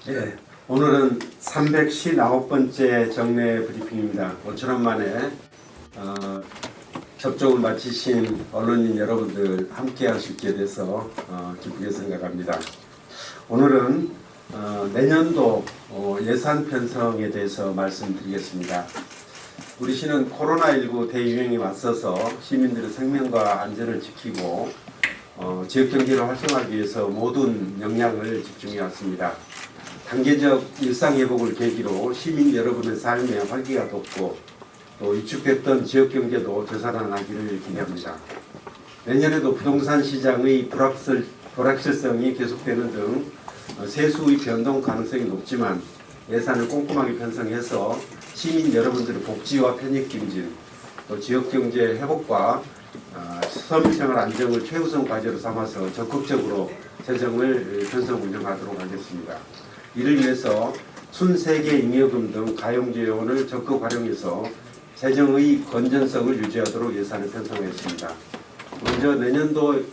예, 오늘은 319번째 정례 브리핑입니다. 5천원 만에 접종을 마치신 언론인 여러분들 함께 할 수 있게 돼서 기쁘게 생각합니다. 오늘은 내년도 예산 편성에 대해서 말씀드리겠습니다. 우리 시는 코로나19 대유행에 맞서서 시민들의 생명과 안전을 지키고 지역경제를 활성화하기 위해서 모든 역량을 집중해 왔습니다. 단계적 일상회복을 계기로 시민 여러분의 삶에 활기가 돋고 또 위축됐던 지역경제도 되살아나기를 기대합니다. 내년에도 부동산 시장의 불확실성이 계속되는 등 세수의 변동 가능성이 높지만 예산을 꼼꼼하게 편성해서 시민 여러분들의 복지와 편익 증진, 또 지역경제 회복과 서민생활 안정을 최우선 과제로 삼아서 적극적으로 재정을 편성 운영하도록 하겠습니다. 이를 위해서 순세계 잉여금 등 가용재원을 적극 활용해서 재정의 건전성을 유지하도록 예산을 편성했습니다. 먼저 내년도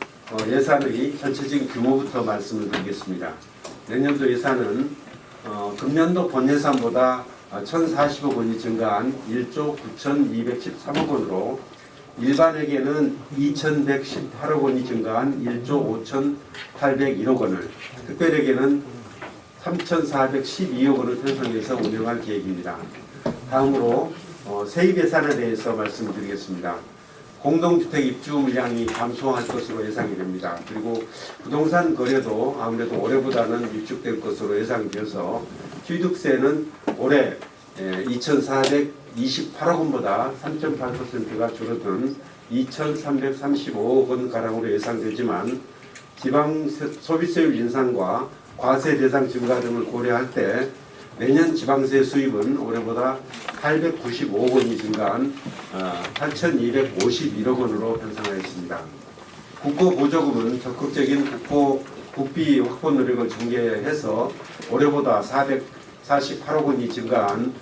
예산의 전체적인 규모부터 말씀을 드리겠습니다. 내년도 예산은 금년도 본 예산보다 1,040억 원이 증가한 1조 9,213억 원으로 일반에게는 2,118억 원이 증가한 1조 5,801억 원을, 특별에게는 3,412억 원을 편성해서 운영할 계획입니다. 다음으로 세입 예산에 대해서 말씀드리겠습니다. 공동주택 입주 물량이 감소할 것으로 예상이 됩니다. 그리고 부동산 거래도 아무래도 올해보다는 위축될 것으로 예상이 되어서 취득세는 올해 2,428억 원보다 3.8%가 줄어든 2,335억 원가량으로 예상되지만 지방 소비세율 인상과 과세 대상 증가 등을 고려할 때 내년 지방세 수입은 올해보다 895억 원이 증가한 8,251억 원으로 편성하였습니다. 국고보조금은 적극적인 국비 확보 노력을 전개해서 올해보다 448억 원이 증가한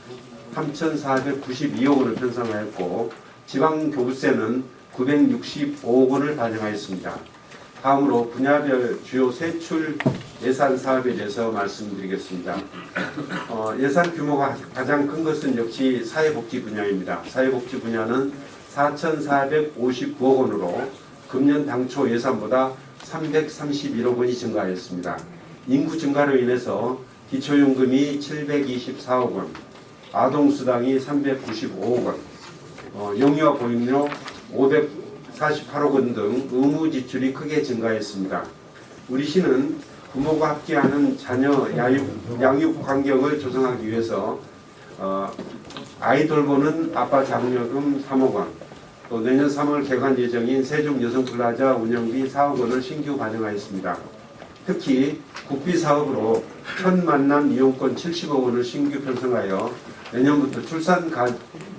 3,492억 원을 편성하였고 지방교부세는 965억 원을 반영하였습니다. 다음으로 분야별 주요 세출 예산 사업에 대해서 말씀드리겠습니다. 예산 규모가 가장 큰 것은 역시 사회복지 분야입니다. 사회복지 분야는 4,459억 원으로 금년 당초 예산보다 331억 원이 증가하였습니다. 인구 증가로 인해서 기초연금이 724억 원, 아동수당이 395억 원, 영유아 보육료 548억 원 등 의무 지출이 크게 증가했습니다. 우리 시는 부모가 함께하는 자녀 양육 환경을 조성하기 위해서 아이 돌보는 아빠 장려금 3억 원, 또 내년 3월 개관 예정인 세종 여성플라자 운영비 4억 원을 신규 반영하였습니다. 특히 국비 사업으로 첫 만남 이용권 70억 원을 신규 편성하여 내년부터 출산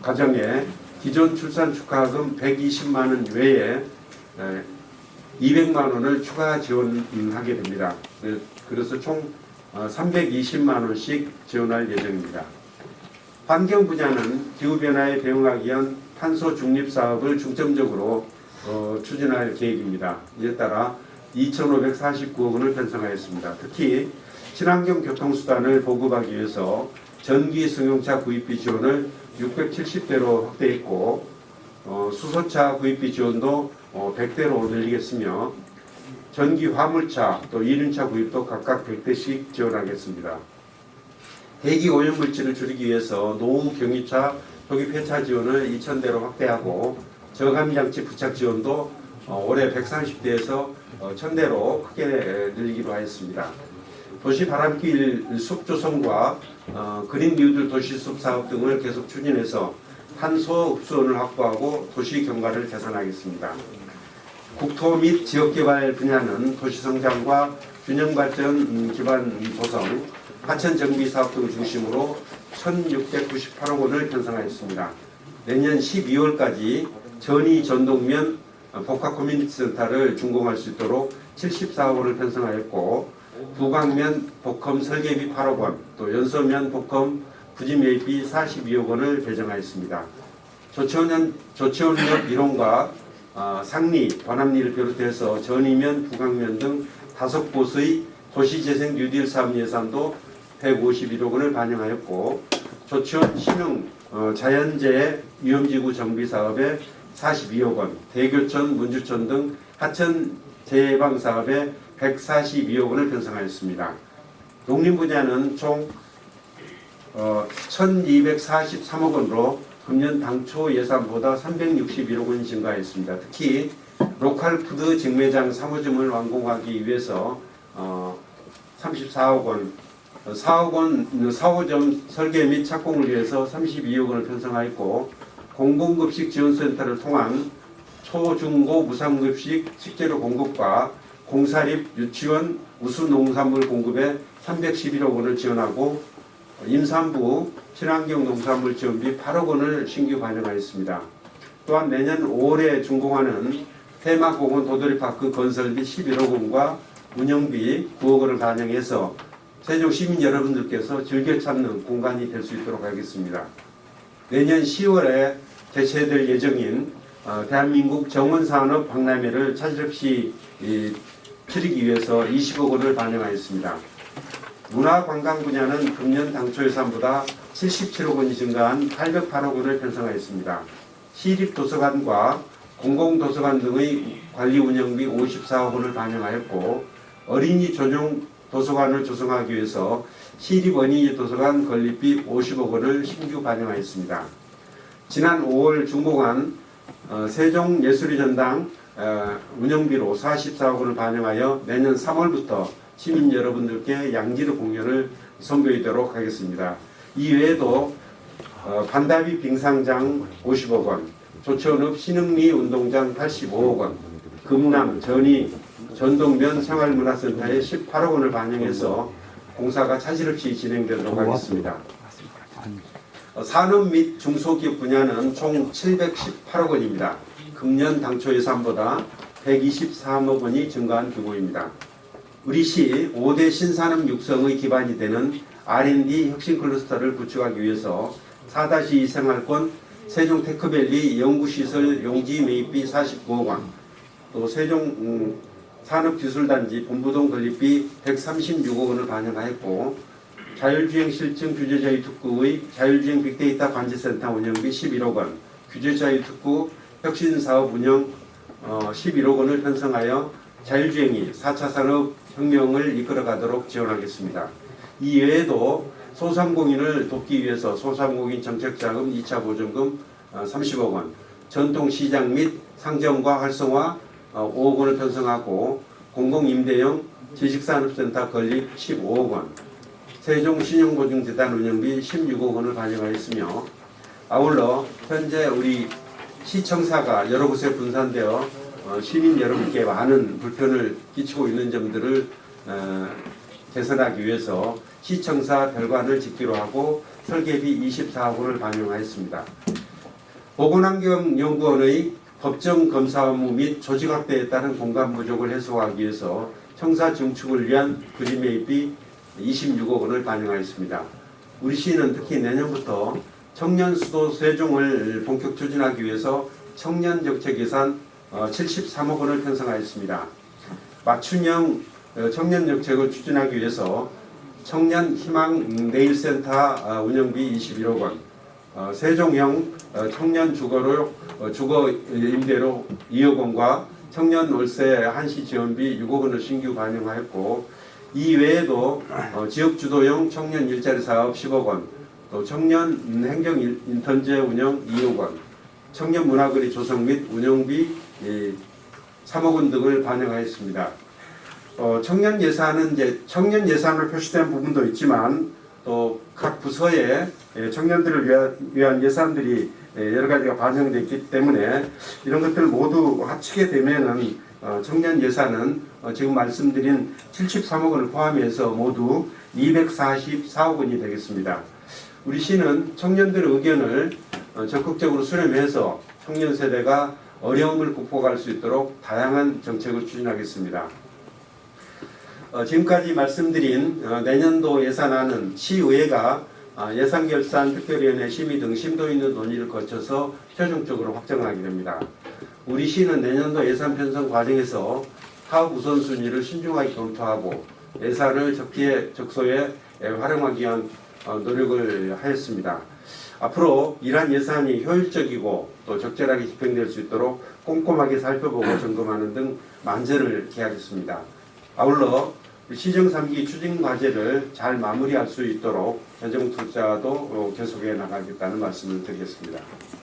가정에 기존 출산 축하금 120만 원 외에 200만 원을 추가 지원하게 됩니다. 그래서 총 320만 원씩 지원할 예정입니다. 환경 분야는 기후변화에 대응하기 위한 탄소 중립 사업을 중점적으로 추진할 계획입니다. 이에 따라 2,549억 원을 편성하였습니다. 특히 친환경 교통수단을 보급하기 위해서 전기 승용차 구입비 지원을 670대로 확대했고 수소차 구입비 지원도 100대로 늘리겠으며 전기 화물차 또 이륜차 구입도 각각 100대씩 지원하겠습니다. 대기 오염물질을 줄이기 위해서 노후 경유차 표기 폐차 지원을 2,000대로 확대하고 저감장치 부착 지원도 올해 130대에서 1,000대로 크게 늘리기로 하였습니다. 도시 바람길 숲 조성과 그린 뉴딜 도시숲 사업 등을 계속 추진해서 탄소 흡수원을 확보하고 도시 경과를 개선하겠습니다. 국토 및 지역개발 분야는 도시성장과 균형발전 기반 조성, 하천 정비 사업 등을 중심으로 1,698억 원을 편성하였습니다. 내년 12월까지 전이 전동면 복합 커뮤니티 센터를 준공할 수 있도록 74억 원을 편성하였고 부광면 복컴 설계비 8억 원, 또 연서면 복컴 부지 매입비 42억 원을 배정하였습니다. 조치원역 일원과 상리, 관암리를 비롯해서 전이면, 부광면 등 5곳의 도시재생 뉴딜 사업 예산도 151억 원을 반영하였고, 조치원 신흥 자연재해 위험지구 정비 사업에 42억 원, 대교천, 문주천 등 하천 재해방 사업에 142억 원을 편성하였습니다. 농림 분야는 총 1,243억 원으로 금년 당초 예산보다 361억 원이 증가했습니다. 특히 로컬푸드 직매장 3호점을 완공하기 위해서 34억 원, 4억 원 4호점 설계 및 착공을 위해서 32억 원을 편성하였고, 공공급식 지원센터를 통한 초, 중, 고 무상급식 식재료 공급과 공사립 유치원 우수농산물 공급에 311억 원을 지원하고, 임산부 친환경 농산물 지원비 8억 원을 신규 반영하였습니다. 또한 내년 5월에 준공하는 테마공원 도토리파크 건설비 11억 원과 운영비 9억 원을 반영해서 세종 시민 여러분들께서 즐겨 찾는 공간이 될 수 있도록 하겠습니다. 내년 10월에 개최될 예정인 대한민국 정원산업 박람회를 차질없이 치르기 위해서 20억 원을 반영하였습니다. 문화관광 분야는 금년 당초 예산보다 77억 원이 증가한 808억 원을 편성하였습니다. 시립도서관과 공공도서관 등의 관리 운영비 54억 원을 반영하였고, 어린이 전용 도서관을 조성하기 위해서 시립 어린이 도서관 건립비 50억 원을 신규 반영하였습니다. 지난 5월 준공한 세종예술의 전당 운영비로 44억 원을 반영하여 내년 3월부터 시민 여러분들께 양지르 공연을 선보이도록 하겠습니다. 이 외에도 반다비 빙상장 50억 원, 조천읍 신흥리 운동장 85억 원, 금남 전이 전동면 생활문화센터에 18억 원을 반영해서 공사가 차질없이 진행되도록 하겠습니다. 산업 및 중소기업 분야는 총 718억 원입니다. 금년 당초 예산보다 123억 원이 증가한 규모입니다. 우리 시 5대 신산업 육성의 기반이 되는 R&D 혁신 클러스터를 구축하기 위해서 4-2 생활권 세종 테크밸리 연구시설 용지 매입비 49억 원, 또 세종 산업기술단지 본부동 건립비 136억 원을 반영하였고, 자율주행 실증 규제자유 특구의 자율주행 빅데이터 관제센터 운영비 11억 원, 규제자유 특구 혁신사업 운영 11억 원을 편성하여 자율주행이 4차 산업혁명을 이끌어가도록 지원하겠습니다. 이 외에도 소상공인을 돕기 위해서 소상공인 정책자금 2차 보전금 30억 원, 전통시장 및 상점과 활성화 5억 원을 편성하고, 공공임대형 지식산업센터 건립 15억 원, 세종신용보증재단 운영비 16억 원을 반영하였으며, 아울러 현재 우리 시청사가 여러 곳에 분산되어 시민 여러분께 많은 불편을 끼치고 있는 점들을 개선하기 위해서 시청사 별관을 짓기로 하고 설계비 24억 원을 반영하였습니다. 보건환경연구원의 법정 검사 업무 및 조직 확대에 따른 공간 부족을 해소하기 위해서 청사 증축을 위한 구지매입비 26억 원을 반영하였습니다. 우리 시는 특히 내년부터 청년 수도 세종을 본격 추진하기 위해서 청년 정책 예산 73억 원을 편성하였습니다. 맞춤형 청년 정책을 추진하기 위해서 청년 희망 네일센터 운영비 21억 원, 세종형 청년 주거 임대료 2억 원과 청년 월세 한시 지원비 6억 원을 신규 반영하였고, 이 외에도 지역주도형 청년 일자리 사업 10억 원, 또 청년 행정 인턴제 운영 2억 원, 청년 문화거리 조성 및 운영비 3억 원 등을 반영하였습니다. 청년 예산은 이제 청년 예산으로 표시된 부분도 있지만, 또 각 부서에 청년들을 위한 예산들이 여러 가지가 반영되어 있기 때문에 이런 것들을 모두 합치게 되면은 청년 예산은 지금 말씀드린 73억 원을 포함해서 모두 244억 원이 되겠습니다. 우리 시는 청년들의 의견을 적극적으로 수렴해서 청년 세대가 어려움을 극복할 수 있도록 다양한 정책을 추진하겠습니다. 지금까지 말씀드린 내년도 예산안은 시의회가 예산결산 특별위원회 심의 등 심도 있는 논의를 거쳐서 최종적으로 확정하게 됩니다. 우리 시는 내년도 예산 편성 과정에서 사업 우선순위를 신중하게 검토하고 예산을 적기에 적소에 활용하기 위한 노력을 하였습니다. 앞으로 이러한 예산이 효율적이고 또 적절하게 집행될 수 있도록 꼼꼼하게 살펴보고 점검하는 등 만전을 기하겠습니다. 아울러 시정 3기 추진 과제를 잘 마무리할 수 있도록 재정 투자도 계속해 나가겠다는 말씀을 드리겠습니다.